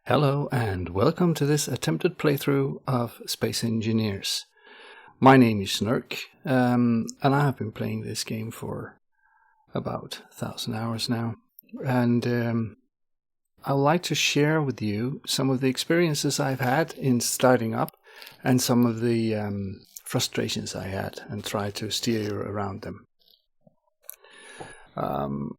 Hello and welcome to this attempted playthrough of Space Engineers. My name is Snurk, and I have been playing this game for about 1,000 hours now. And I'd like to share with you some of the experiences I've had in starting up and some of the frustrations I had and try to steer you around them. And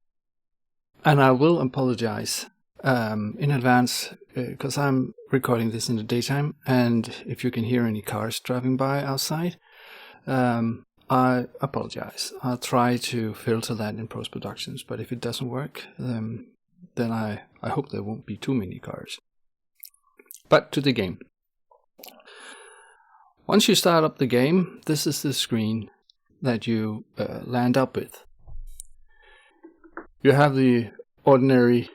I will apologize in advance because I'm recording this in the daytime, and if you can hear any cars driving by outside, I apologize. I'll try to filter that in post-productions, but if it doesn't work, then I hope there won't be too many cars. But to the game. Once you start up the game, this is the screen that you land up with. You have the ordinary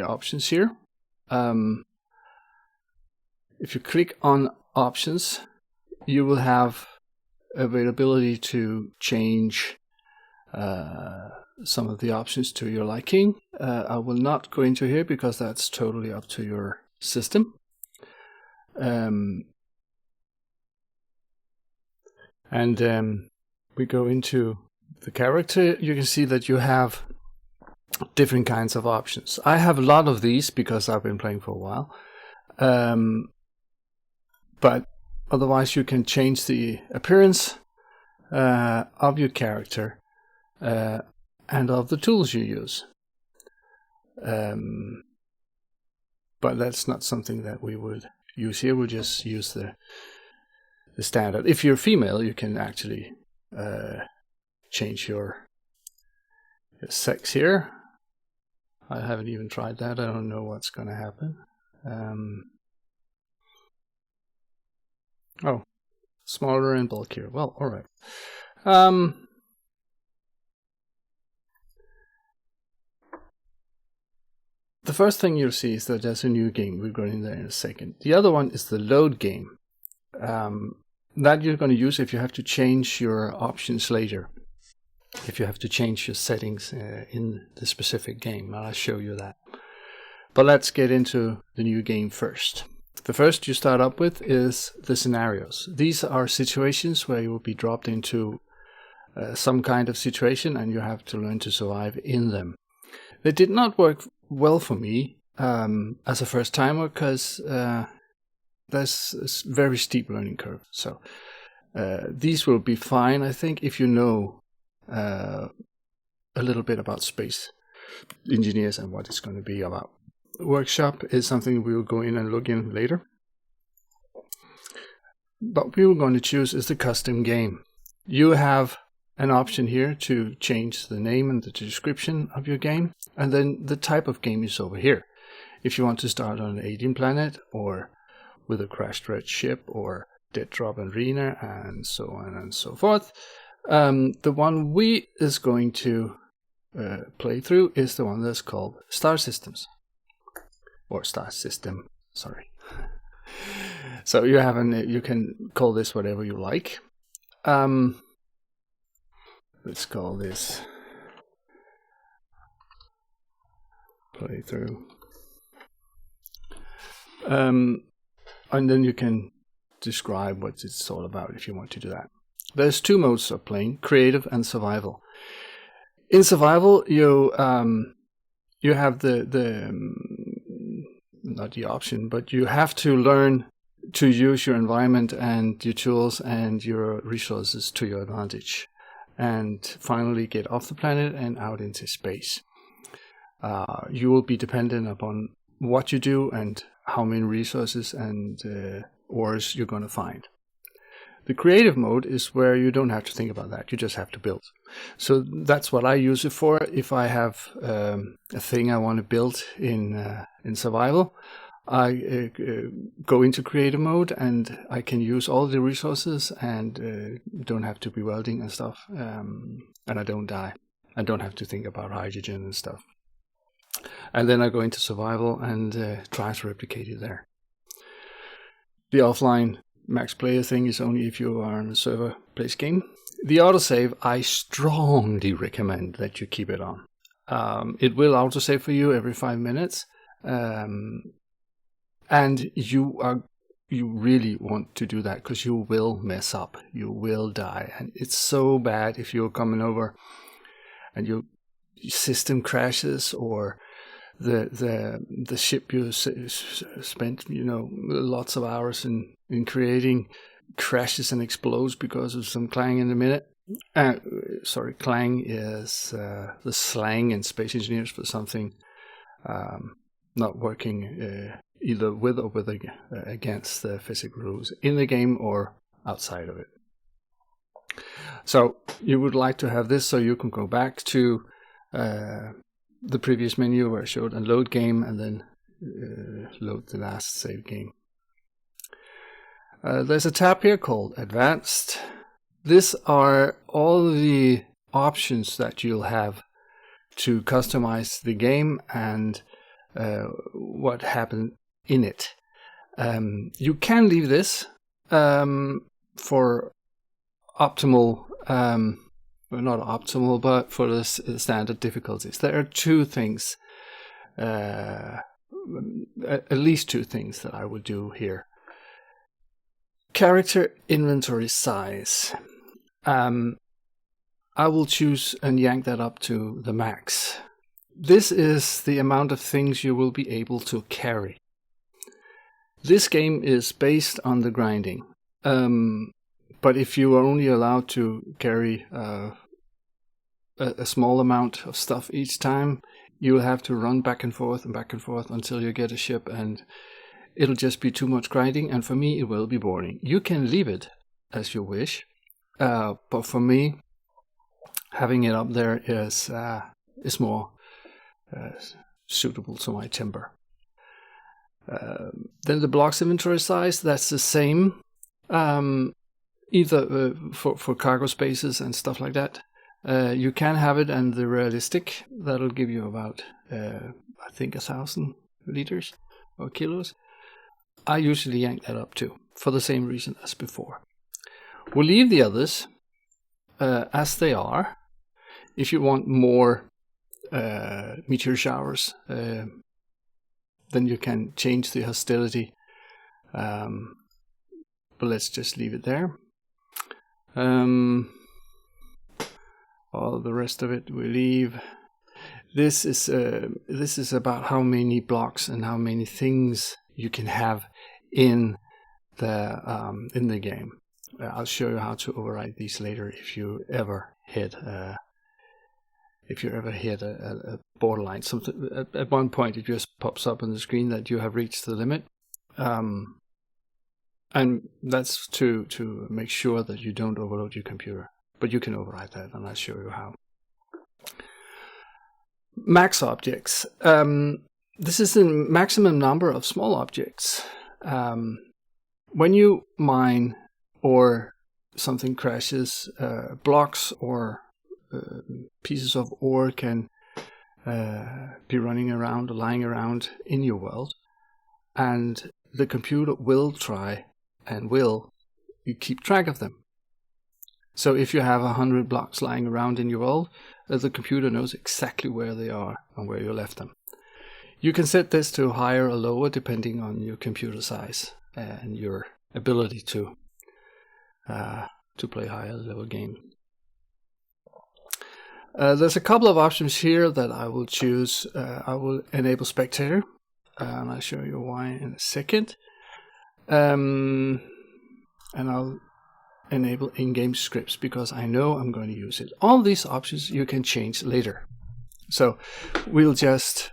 options here. If you click on options, you will have availability to change some of the options to your liking. I will not go into here because that's totally up to your system. We go into the character. You can see that you have different kinds of options. I have a lot of these because I've been playing for a while. But otherwise you can change the appearance of your character and of the tools you use. But that's not something that we would use here. We'll just use the standard. If you're female, you can actually change your sex here. I haven't even tried that. I don't know what's going to happen. Oh, smaller and bulkier. Well, all right. The first thing you'll see is that there's a new game. We'll go in there in a second. The other one is the load game. That you're going to use if you have to change your options later. If you have to change your settings in the specific game. I'll show you that. But let's get into the new game first. The first you start up with is the scenarios. These are situations where you will be dropped into some kind of situation and you have to learn to survive in them. They did not work well for me as a first timer because there's a very steep learning curve. So these will be fine, I think, if you know a little bit about Space Engineers and what it's going to be about. Workshop is something we will go in and look in later. But we were going to choose is the custom game. You have an option here to change the name and the description of your game, and then the type of game is over here. If you want to start on an alien planet, or with a crashed red ship, or Dead Drop Arena, and so on and so forth. The one we is going to play through is the one that's called Star Systems. Or Star System, sorry. So you have you can call this whatever you like. Let's call this playthrough. And then you can describe what it's all about if you want to do that. There's two modes of playing, creative and survival. In survival, you have not the option, but you have to learn to use your environment and your tools and your resources to your advantage, and finally get off the planet and out into space. You will be dependent upon what you do and how many resources and ores you're going to find. The creative mode is where you don't have to think about that. You just have to build. So that's what I use it for. If I have a thing I want to build in survival, I go into creative mode and I can use all the resources and don't have to be welding and stuff. And I don't die. I don't have to think about hydrogen and stuff. And then I go into survival and try to replicate it there. The offline max player thing is only if you are on a server-based game. The autosave, I strongly recommend that you keep it on. It will autosave for you every 5 minutes. And you really want to do that because you will mess up. You will die. And it's so bad if you're coming over and your system crashes, or the ship you spent lots of hours in creating crashes and explodes because of some clang in a minute. Clang is the slang in Space Engineers for something not working either with or against the physics rules in the game or outside of it. So you would like to have this so you can go back to the previous menu where I showed a load game and then load the last save game. There's a tab here called Advanced. These are all the options that you'll have to customize the game and what happened in it. You can leave this for optimal, not optimal, but for the standard difficulties. There are two things, at least two things that I would do here. Character inventory size. I will choose and yank that up to the max. This is the amount of things you will be able to carry. This game is based on the grinding. But if you are only allowed to carry a small amount of stuff each time, you will have to run back and forth until you get a ship, and it'll just be too much grinding, and for me it will be boring. You can leave it as you wish, but for me, having it up there is more suitable to my timber. Then the blocks inventory size, that's the same, either for cargo spaces and stuff like that. You can have it and the realistic, that'll give you about, I think 1,000 liters or kilos. I usually yank that up too, for the same reason as before. We'll leave the others as they are. If you want more meteor showers, then you can change the hostility. But let's just leave it there. All the rest of it we leave. This is about how many blocks and how many things you can have in the game. I'll show you how to override these later if you ever hit a borderline. Something at one point it just pops up on the screen that you have reached the limit, and that's to make sure that you don't overload your computer. But you can override that, and I'll show you how. Max objects. This is the maximum number of small objects. When you mine or something crashes, blocks or pieces of ore can be running around or lying around in your world, and the computer will try and will keep track of them. So if you have 100 blocks lying around in your world, the computer knows exactly where they are and where you left them. You can set this to higher or lower depending on your computer size and your ability to play higher level game. There's a couple of options here that I will choose. I will enable spectator, and I'll show you why in a second. And I'll enable in-game scripts because I know I'm going to use it. All these options you can change later. So we'll just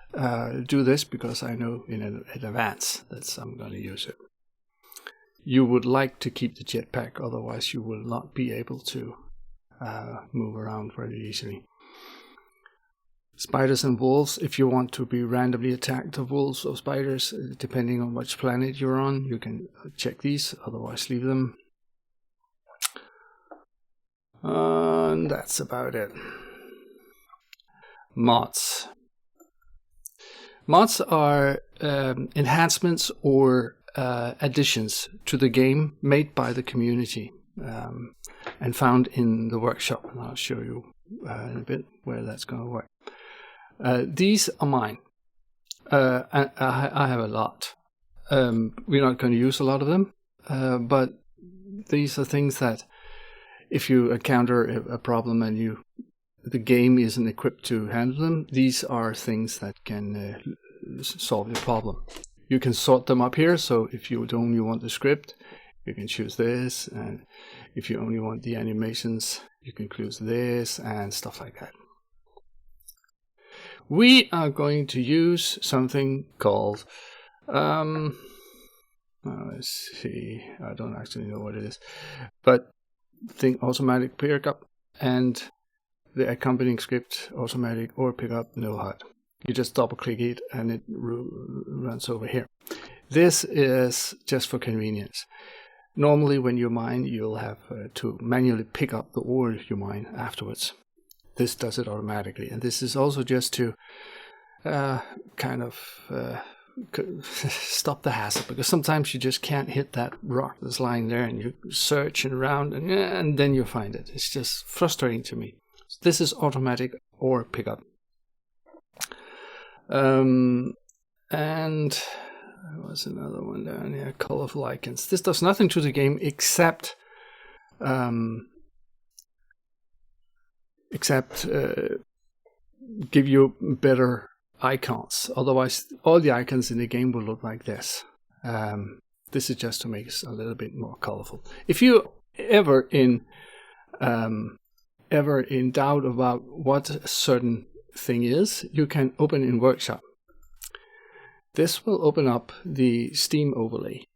do this because I know in advance that I'm going to use it. You would like to keep the jetpack, otherwise you will not be able to move around very easily. Spiders and wolves, if you want to be randomly attacked of wolves or spiders, depending on which planet you're on, you can check these, otherwise leave them. And that's about it. Mods. Mods are enhancements or additions to the game made by the community and found in the workshop. And I'll show you in a bit where that's going to work. These are mine. I have a lot. We're not going to use a lot of them, but these are things that if you encounter a problem and the game isn't equipped to handle them, these are things that can solve your problem. You can sort them up here, so if you only want the script, you can choose this, and if you only want the animations, you can choose this, and stuff like that. We are going to use something called, let's see, I don't actually know what it is, but think automatic pickup and the accompanying script, automatic or pickup, no HUD. You just double click it and it runs over here. This is just for convenience. Normally when you mine, you'll have to manually pick up the ore you mine afterwards. This does it automatically, and this is also just to stop the hassle, because sometimes you just can't hit that rock that's lying there and you search around and then you find it. It's just frustrating to me. This is automatic ore pickup. And there was another one down here, colorful icons. This does nothing to the game except give you better icons. Otherwise, all the icons in the game will look like this. This is just to make it a little bit more colorful. If you ever in doubt about what a certain thing is, you can open in Workshop. This will open up the Steam overlay,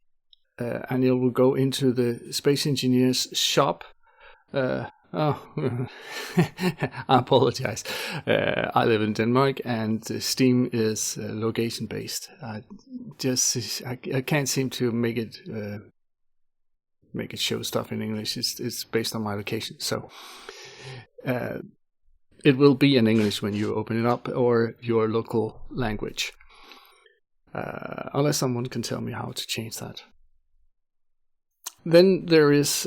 and it will go into the Space Engineers shop. I apologize. I live in Denmark, and Steam is location based. I can't seem to make it show stuff in English. It's based on my location, so it will be in English when you open it up, or your local language, unless someone can tell me how to change that. Then there is.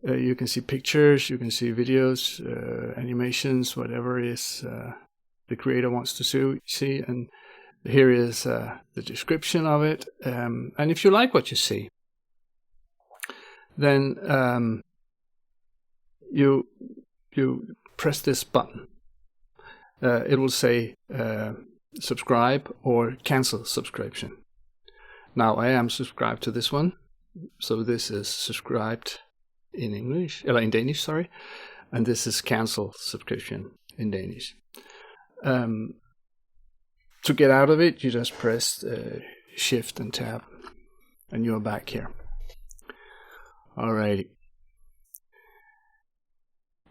You can see pictures, you can see videos, animations, whatever it is the creator wants to see. And here is the description of it. And if you like what you see, then you press this button. It will say subscribe or cancel subscription. Now I am subscribed to this one, so this is subscribed in English, in Danish, sorry, and this is cancel subscription in Danish. To get out of it, you just press Shift and Tab, and you're back here. Alrighty.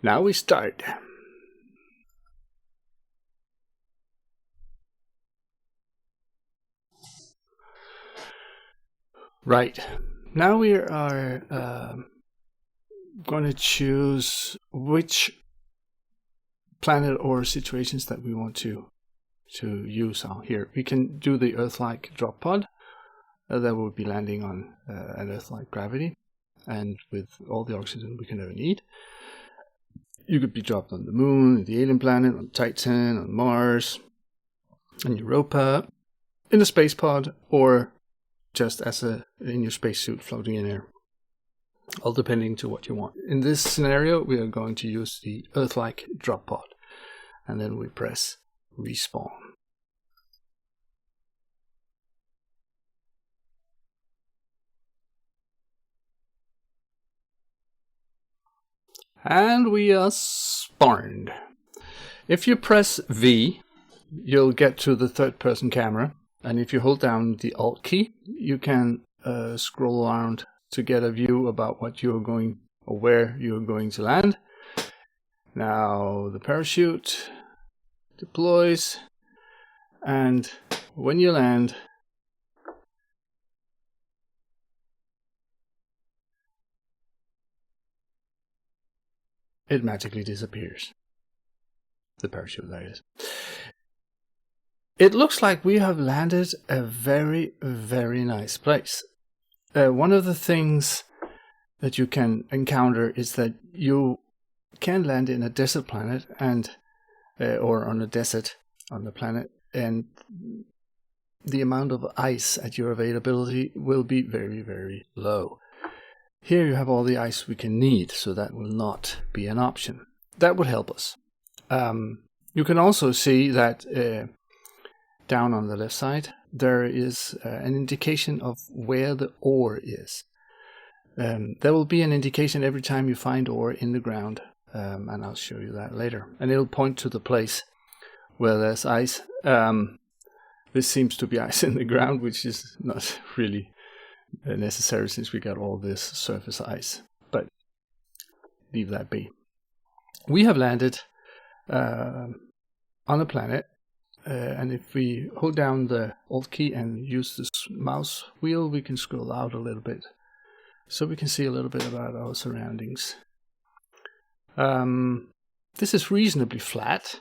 Now we start. Right. Now we are going to choose which planet or situations that we want to use out here. We can do the Earth-like drop pod that will be landing on an Earth-like gravity and with all the oxygen we can ever need. You could be dropped on the Moon, the alien planet, on Titan, on Mars, on Europa, in a space pod, or just in your spacesuit floating in air. All depending to what you want. In this scenario, we are going to use the Earth-like drop pod, and then we press respawn. And we are spawned. If you press V, you'll get to the third-person camera, and if you hold down the Alt key, you can scroll around to get a view about what you're going, or where you're going to land. Now the parachute deploys, and when you land, it magically disappears. The parachute, that is. It looks like we have landed a very, very nice place. One of the things that you can encounter is that you can land in a desert planet, and or on a desert on the planet, and the amount of ice at your availability will be very, very low. Here you have all the ice we can need, so that will not be an option. That would help us. You can also see that down on the left side, there is an indication of where the ore is. There will be an indication every time you find ore in the ground, and I'll show you that later. And it'll point to the place where there's ice. This seems to be ice in the ground, which is not really necessary since we got all this surface ice, but leave that be. We have landed on a planet, and if we hold down the Alt key and use the mouse wheel, we can scroll out a little bit so we can see a little bit about our surroundings. This is reasonably flat.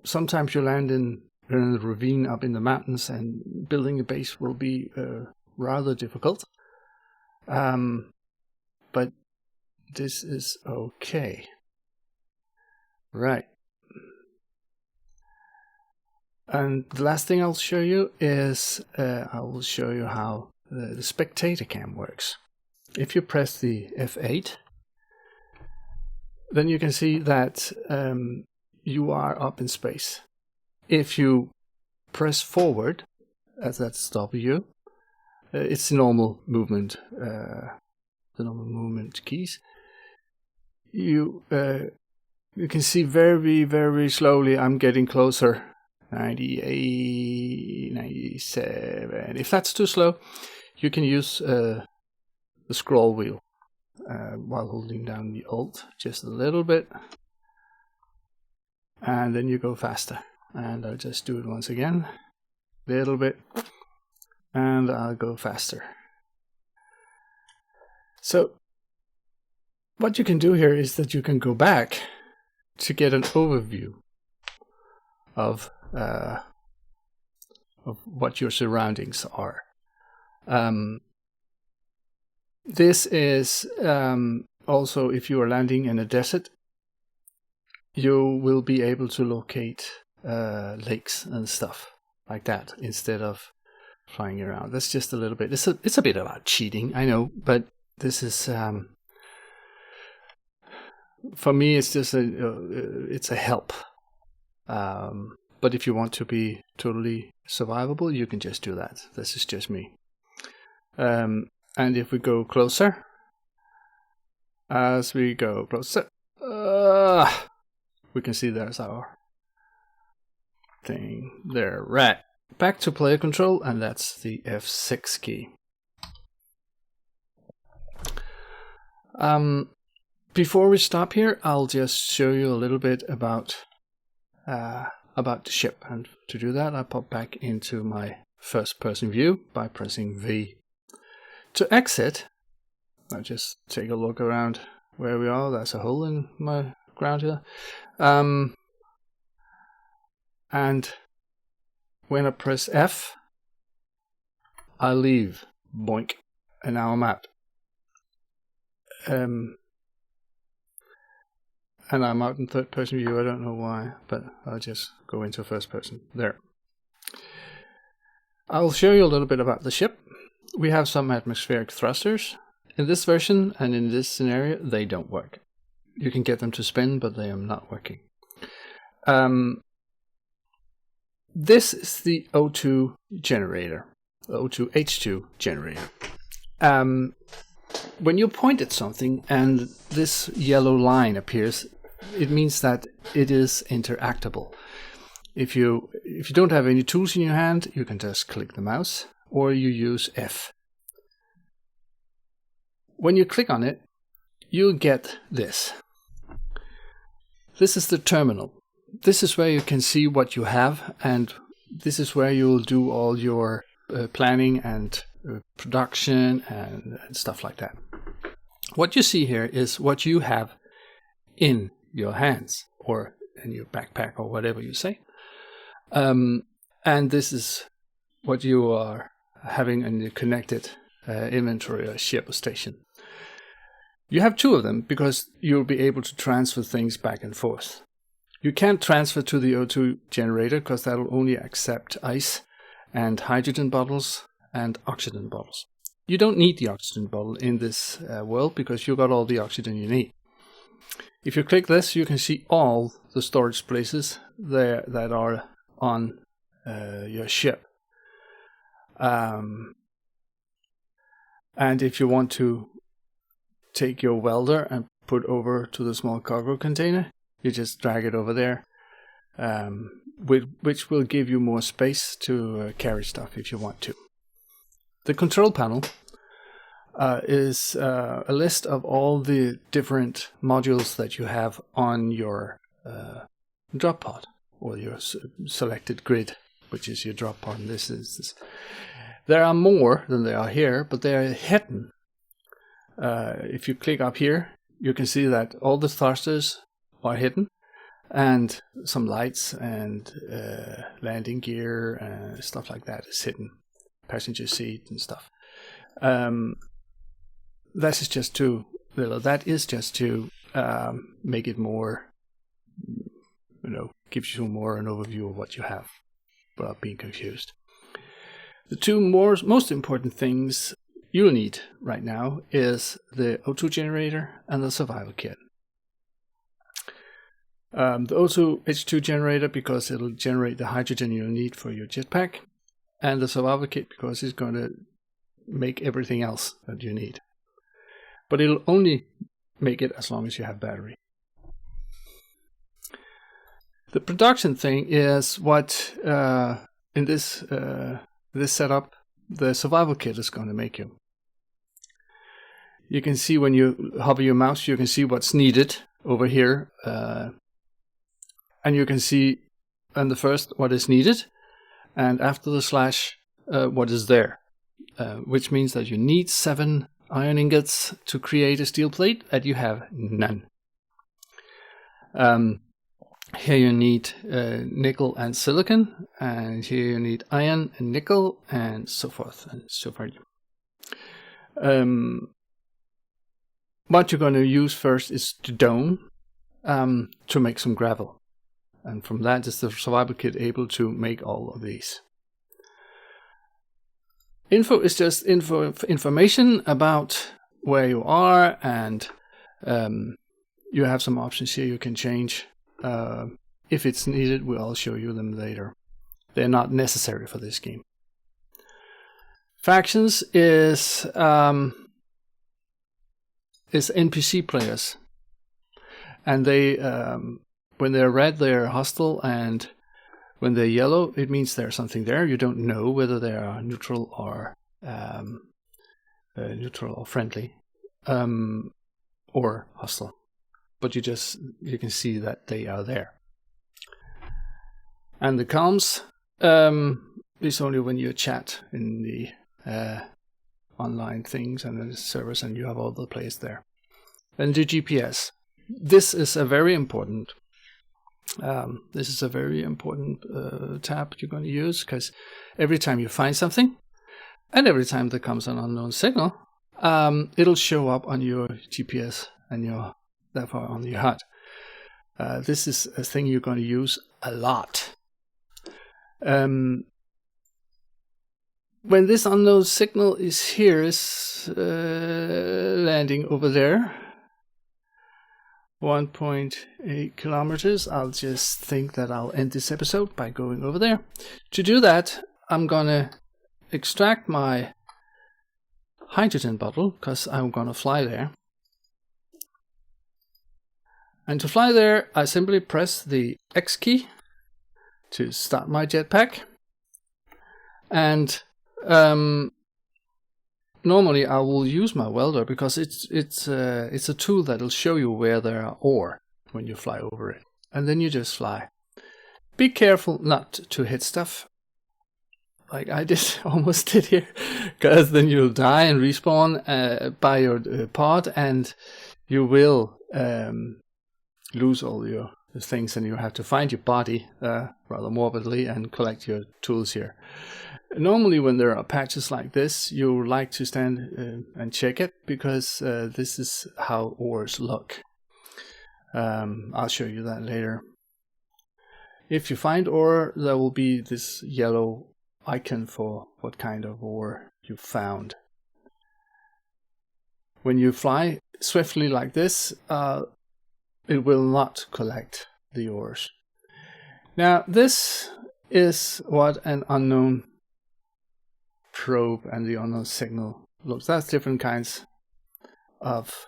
Sometimes you land in a ravine up in the mountains, and building a base will be rather difficult. But this is okay. Right. And the last thing I'll show you is I will show you how the spectator cam works. If you press the F8, then you can see that you are up in space. If you press forward, as that's W, it's the normal movement, keys. You can see very, very slowly I'm getting closer. 98, 97. If that's too slow, you can use the scroll wheel while holding down the Alt just a little bit, and then you go faster. And I'll just do it once again, a little bit, and I'll go faster. So what you can do here is that you can go back to get an overview of what your surroundings are. This is also, if you are landing in a desert, you will be able to locate lakes and stuff like that instead of flying around. That's just a little bit. It's a bit about cheating, I know, but this is for me. It's just it's a help. But if you want to be totally survivable, you can just do that. This is just me. And if we go closer, as we go closer, we can see there's our thing there. Right. Back to player control, and that's the F6 key. Before we stop here, I'll just show you a little bit about the ship, and to do that I pop back into my first person view by pressing V. To exit, I'll just take a look around where we are. There's a hole in my ground here, and when I press F, I leave. Boink, and now I'm out. And I'm out in third person view. I don't know why, but I'll just go into first person. There. I'll show you a little bit about the ship. We have some atmospheric thrusters. In this version and in this scenario, they don't work. You can get them to spin, but they are not working. This is the O2 generator, the O2 H2 generator. When you point at something and this yellow line appears, it means that it is interactable. If you don't have any tools in your hand, you can just click the mouse, or you use F. When you click on it, you'll get this. This is the terminal. This is where you can see what you have, and this is where you'll do all your planning and production and stuff like that. What you see here is what you have in your hands or in your backpack or whatever you say. And this is what you are having in the connected inventory or ship or station. You have two of them because you'll be able to transfer things back and forth. You can't transfer to the O2 generator because that'll only accept ice and hydrogen bottles and oxygen bottles. You don't need the oxygen bottle in this world because you got all the oxygen you need. If you click this, you can see all the storage places there that are on your ship. And if you want to take your welder and put over to the small cargo container, you just drag it over there, which will give you more space to carry stuff if you want to. The control panel is a list of all the different modules that you have on your drop pod or your selected grid, which is your drop pod in this instance. There are more than there are here, but they are hidden. If you click up here, you can see that all the thrusters are hidden, and some lights and landing gear and stuff like that is hidden. Passenger seat and stuff. That is just to make it more, gives you more an overview of what you have without being confused. The two most important things you'll need right now is the O2 generator and the survival kit. The O2 H2 generator because it'll generate the hydrogen you'll need for your jetpack, and the survival kit because it's going to make everything else that you need. But it'll only make it as long as you have battery. The production thing is what in this setup the survival kit is going to make you. You can see when you hover your mouse, you can see what's needed over here, and you can see on the first what is needed, and after the slash what is there, which means that you need 7 iron ingots to create a steel plate, and you have none. Here you need nickel and silicon, and here you need iron and nickel, and so forth and so forth. What you're going to use first is stone to make some gravel, and from that is the survival kit able to make all of these. Info is just information about where you are, and you have some options here you can change. If it's needed, I'll show you them later. They're not necessary for this game. Factions is NPC players, and they when they're red they're hostile, and when they're yellow it means there's something there. You don't know whether they are neutral or friendly or hostile, but you can see that they are there. And the comms is only when you chat in the online things and the servers, and you have all the players there. And the GPS. This is a very important. This is a very important tab you're going to use, because every time you find something, and every time there comes an unknown signal, it'll show up on your GPS and therefore on your HUD. This is a thing you're going to use a lot. When this unknown signal is here, is landing over there, 1.8 kilometers, I'll just think that I'll end this episode by going over there. To do that, I'm gonna extract my hydrogen bottle, because I'm gonna fly there. And to fly there, I simply press the X key to start my jetpack. And normally I will use my welder, because it's a tool that'll show you where there are ore when you fly over it. And then you just fly. Be careful not to hit stuff, like I almost did here, because then you'll die and respawn by your pod, and you will lose all your things, and you have to find your body rather morbidly and collect your tools here. Normally when there are patches like this, you like to stand and check it, because this is how ores look. I'll show you that later. If you find ore, there will be this yellow icon for what kind of ore you found. When you fly swiftly like this, it will not collect the ores. Now, this is what an unknown probe and the unknown signal looks. That's different kinds of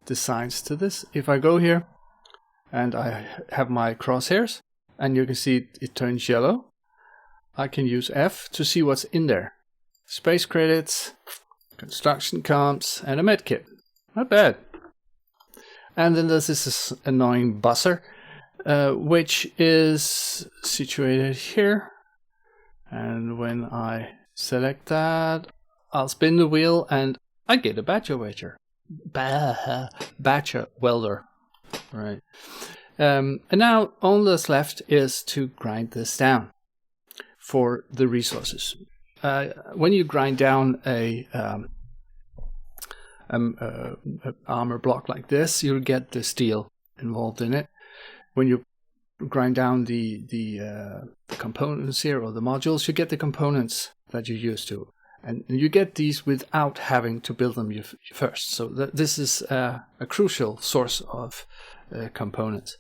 designs to this. If I go here and I have my crosshairs, and you can see it turns yellow, I can use F to see what's in there. Space credits, construction comps, and a medkit. Not bad. And then there's this annoying buzzer, which is situated here. And when I select that, I'll spin the wheel and I get a Badger welder. Right. And now all that's left is to grind this down for the resources. When you grind down a armor block like this, you'll get the steel involved in it. When you grind down the components here, or the modules, you get the components that you used to. And you get these without having to build them first. So this is a crucial source of components.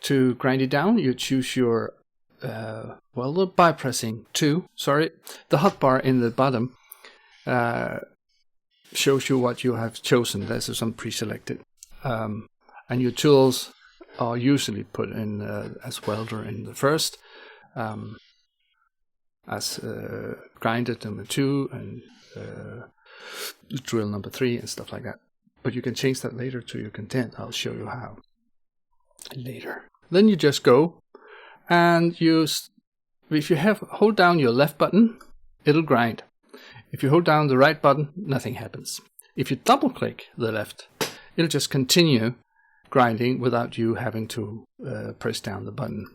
To grind it down, you choose your welder by pressing 2. The hotbar in the bottom shows you what you have chosen. This is some pre-selected. And your tools are usually put in as welder in the first, as grinder number 2 and drill number 3 and stuff like that. But you can change that later to your content. I'll show you how later. Then you just go and if you hold down your left button, it'll grind. If you hold down the right button, nothing happens. If you double click the left, it'll just continue grinding without you having to press down the button.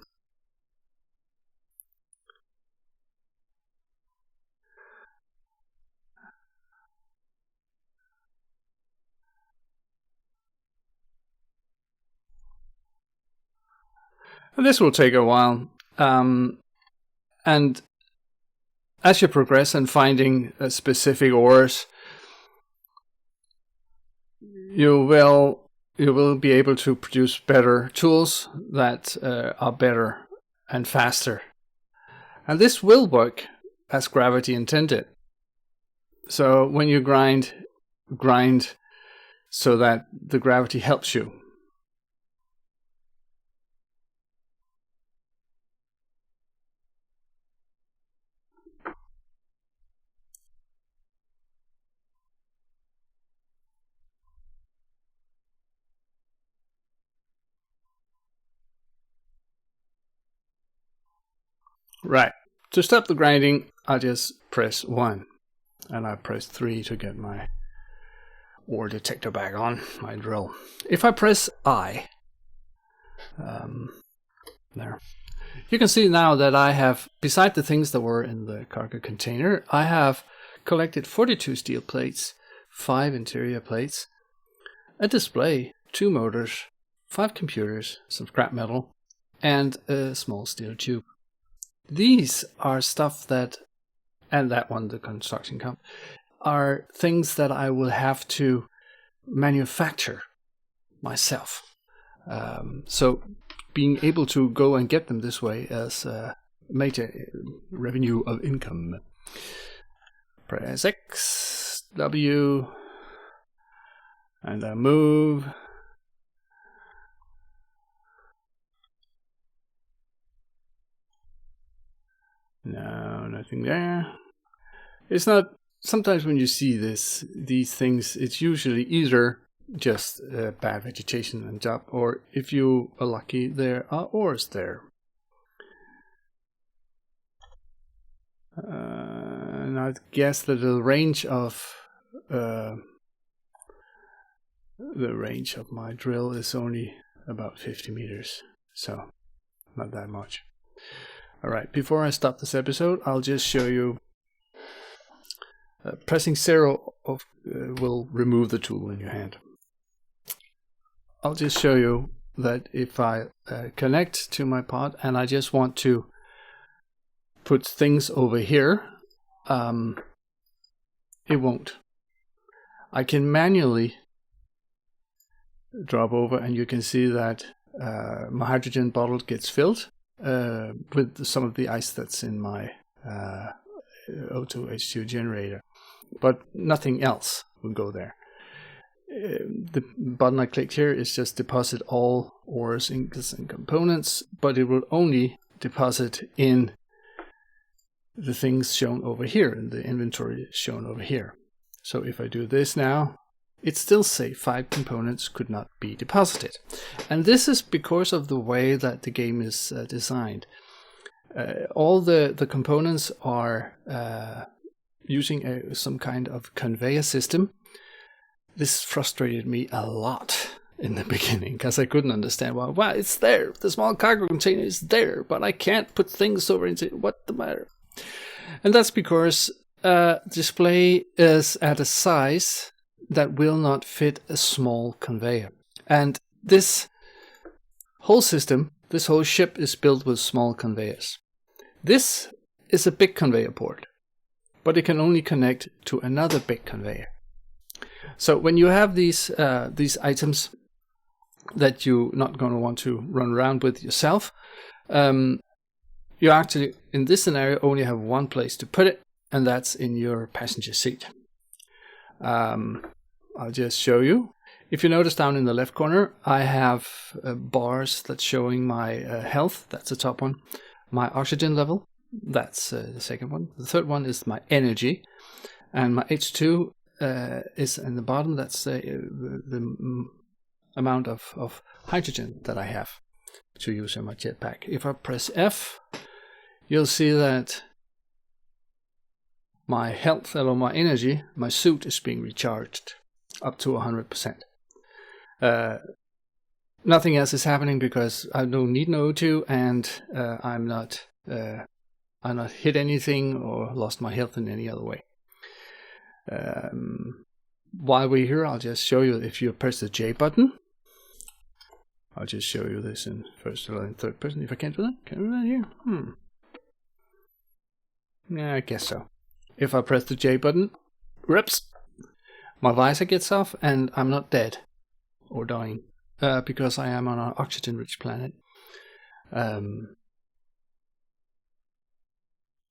This will take a while, and as you progress and finding specific ores, you will be able to produce better tools that are better and faster. And this will work as gravity intended. So when you grind so that the gravity helps you. Right. To stop the grinding, I just press 1. And I press 3 to get my ore detector back on, my drill. If I press I, there, you can see now that I have, beside the things that were in the cargo container, I have collected 42 steel plates, 5 interior plates, a display, 2 motors, 5 computers, some scrap metal, and a small steel tube. These are stuff that, and that one, the construction comp, are things that I will have to manufacture myself. So being able to go and get them this way as a major revenue of income. Press X, W, and I move. No, nothing there. It's not. Sometimes when you see these things, it's usually either just bad vegetation and job, or if you are lucky, there are ores there. And I guess that the range of my drill is only about 50 meters, so not that much. Alright, before I stop this episode, I'll just show you. Pressing 0 will remove the tool in your hand. I'll just show you that if I connect to my pod and I just want to put things over here, it won't. I can manually drop over, and you can see that my hydrogen bottle gets filled with some of the ice that's in my O2H2 generator, but nothing else will go there. The button I clicked here is just deposit all ores, ingots, and components, but it will only deposit in the things shown over here, in the inventory shown over here. So if I do this now, it still says 5 components could not be deposited. And this is because of the way that the game is designed. All the components are using some kind of conveyor system. This frustrated me a lot in the beginning because I couldn't understand why it's there. The small cargo container is there, but I can't put things over into it. What the matter? And that's because display is at a size that will not fit a small conveyor. And this whole system, this whole ship is built with small conveyors. This is a big conveyor port, but it can only connect to another big conveyor. So when you have these items that you're not going to want to run around with yourself, you actually, in this scenario, only have one place to put it, and that's in your passenger seat. I'll just show you. If you notice down in the left corner, I have bars that's showing my health. That's the top one. My oxygen level. That's the second one. The third one is my energy. And my H2 is in the bottom. That's the amount of hydrogen that I have to use in my jetpack. If I press F, you'll see that my health or my energy, my suit is being recharged up to 100%. Nothing else is happening because I don't need no O2, and I'm not hit anything or lost my health in any other way. While we're here, I'll just show you. If you press the J button, I'll just show you this in first and third person. If I can't do that, can I do that here? Yeah, I guess so. If I press the J button, whoops, my visor gets off and I'm not dead or dying because I am on an oxygen-rich planet.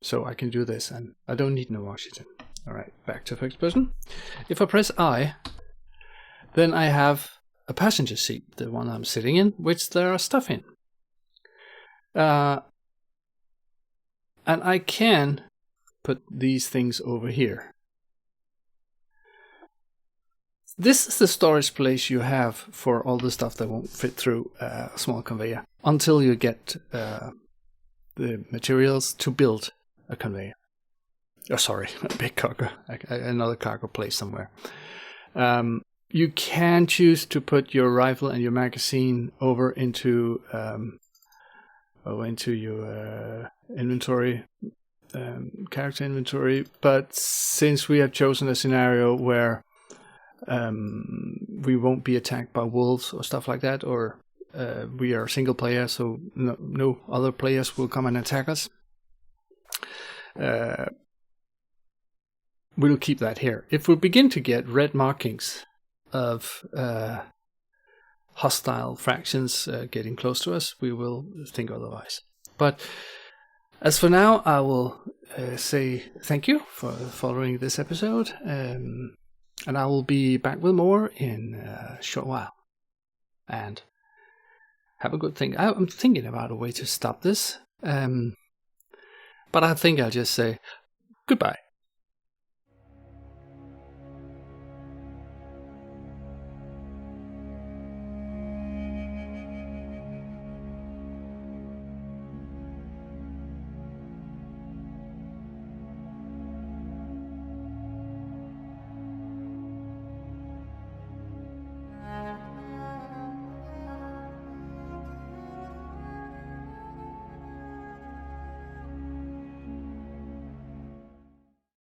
So I can do this and I don't need no oxygen. Alright, back to first person. If I press I, then I have a passenger seat, the one I'm sitting in, which there are stuff in. And I can put these things over here. This is the storage place you have for all the stuff that won't fit through a small conveyor until you get the materials to build a conveyor. Oh, sorry, a big cargo, another cargo place somewhere. You can choose to put your rifle and your magazine over into your inventory, character inventory. But since we have chosen a scenario where we won't be attacked by wolves or stuff like that, or we are single player, so no other players will come and attack us, we'll keep that here. If we begin to get red markings of hostile fractions getting close to us, we will think otherwise. But as for now, I will say thank you for following this episode, and I will be back with more in a short while. And have a good thing. I'm thinking about a way to stop this, but I think I'll just say goodbye.